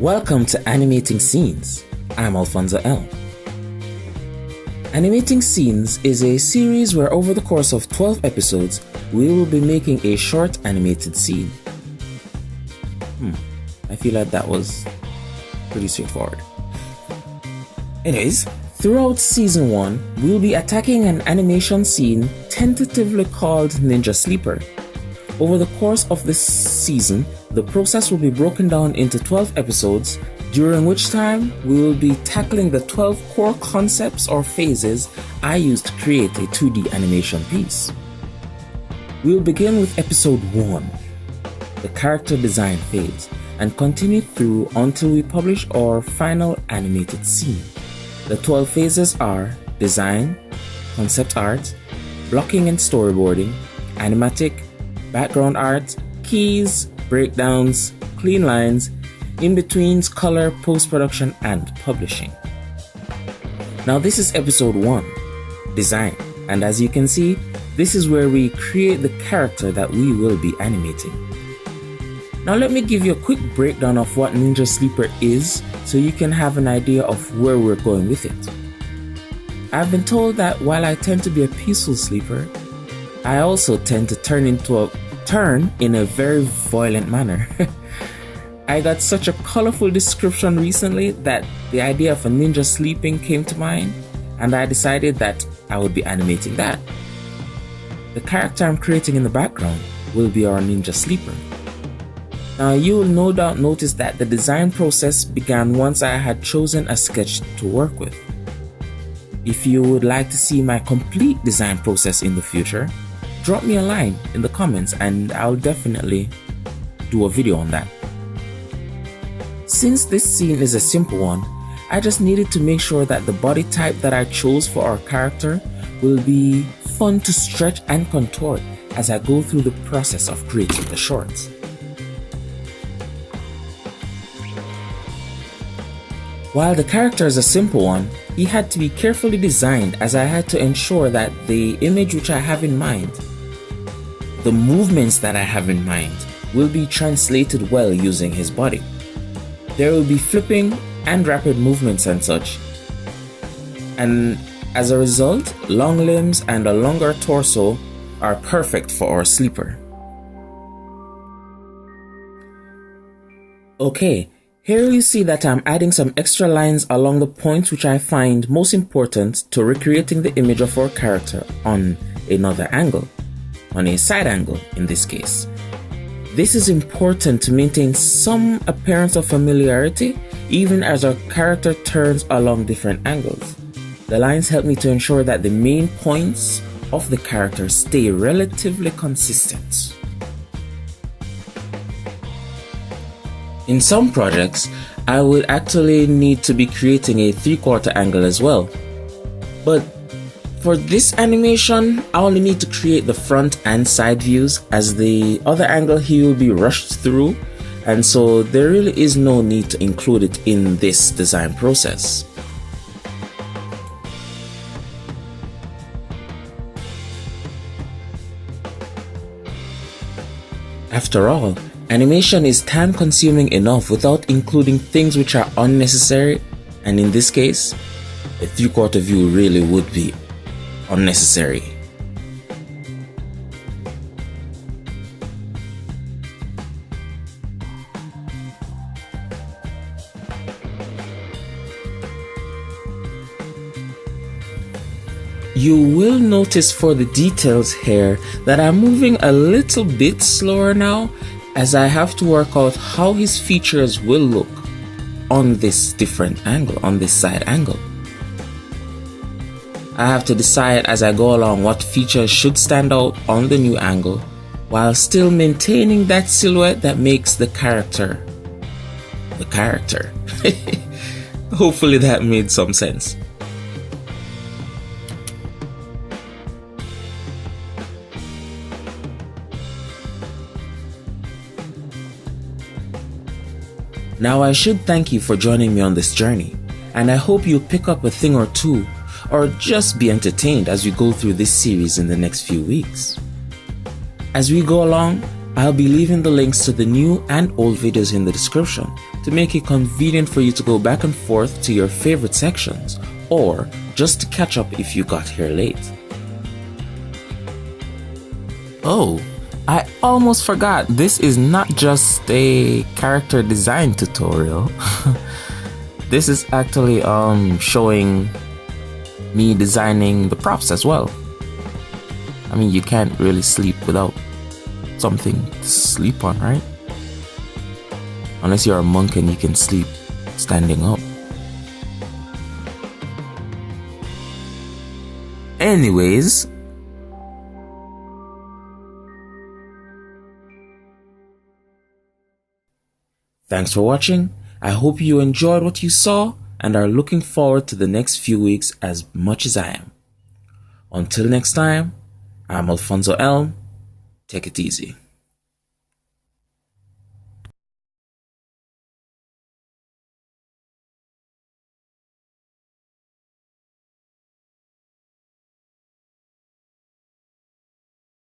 Welcome to Animating Scenes. I'm Alphonso L. Animating Scenes is a series where over the course of 12 episodes, we will be making a short animated scene. I feel like that was pretty straightforward. Anyways, throughout Season 1, we'll be attacking an animation scene tentatively called Ninja Sleeper. Over the course of this season, the process will be broken down into 12 episodes, during which time we will be tackling the 12 core concepts or phases I used to create a 2D animation piece. We'll begin with episode 1, the character design phase, and continue through until we publish our final animated scene. The 12 phases are design, concept art, blocking and storyboarding, animatic, background art, keys, breakdowns, clean lines, in-betweens, color, post-production, and publishing. Now this is episode 1, design, and as you can see, this is where we create the character that we will be animating. Now let me give you a quick breakdown of what Ninja Sleeper is so you can have an idea of where we're going with it. I've been told that while I tend to be a peaceful sleeper, I also tend to turn in a very violent manner. I got such a colorful description recently that the idea of a ninja sleeping came to mind, and I decided that I would be animating that. The character I'm creating in the background will be our ninja sleeper. Now you will no doubt notice that the design process began once I had chosen a sketch to work with. If you would like to see my complete design process in the future, drop me a line in the comments and I'll definitely do a video on that. Since this scene is a simple one, I just needed to make sure that the body type that I chose for our character will be fun to stretch and contort as I go through the process of creating the shorts. While the character is a simple one, he had to be carefully designed as I had to ensure that the image which I have in mind, the movements that I have in mind, will be translated well using his body. There will be flipping and rapid movements and such. And as a result, long limbs and a longer torso are perfect for our sleeper. Okay, here you see that I'm adding some extra lines along the points which I find most important to recreating the image of our character on another angle, on a side angle in this case. This is important to maintain some appearance of familiarity even as our character turns along different angles. The lines help me to ensure that the main points of the character stay relatively consistent. In some projects, I would actually need to be creating a 3/4 angle as well. But for this animation, I only need to create the front and side views, as the other angle he will be rushed through, and so there really is no need to include it in this design process. After all, animation is time consuming enough without including things which are unnecessary, and in this case, a 3/4 view really would be unnecessary. You will notice for the details here that I'm moving a little bit slower now, as I have to work out how his features will look on this different angle, on this side angle. I have to decide as I go along what features should stand out on the new angle while still maintaining that silhouette that makes the character the character. Hopefully that made some sense. Now I should thank you for joining me on this journey, and I hope you'll pick up a thing or two, or just be entertained as we go through this series in the next few weeks. As we go along, I'll be leaving the links to the new and old videos in the description, to make it convenient for you to go back and forth to your favorite sections, or just to catch up if you got here late. Oh, I almost forgot, this is not just a character design tutorial. This is actually showing me designing the props as well. I mean, you can't really sleep without something to sleep on, right? Unless you're a monk and you can sleep standing up. Anyways, thanks for watching. I hope you enjoyed what you saw and are looking forward to the next few weeks as much as I am. Until next time, I'm Alphonso Elm. Take it easy.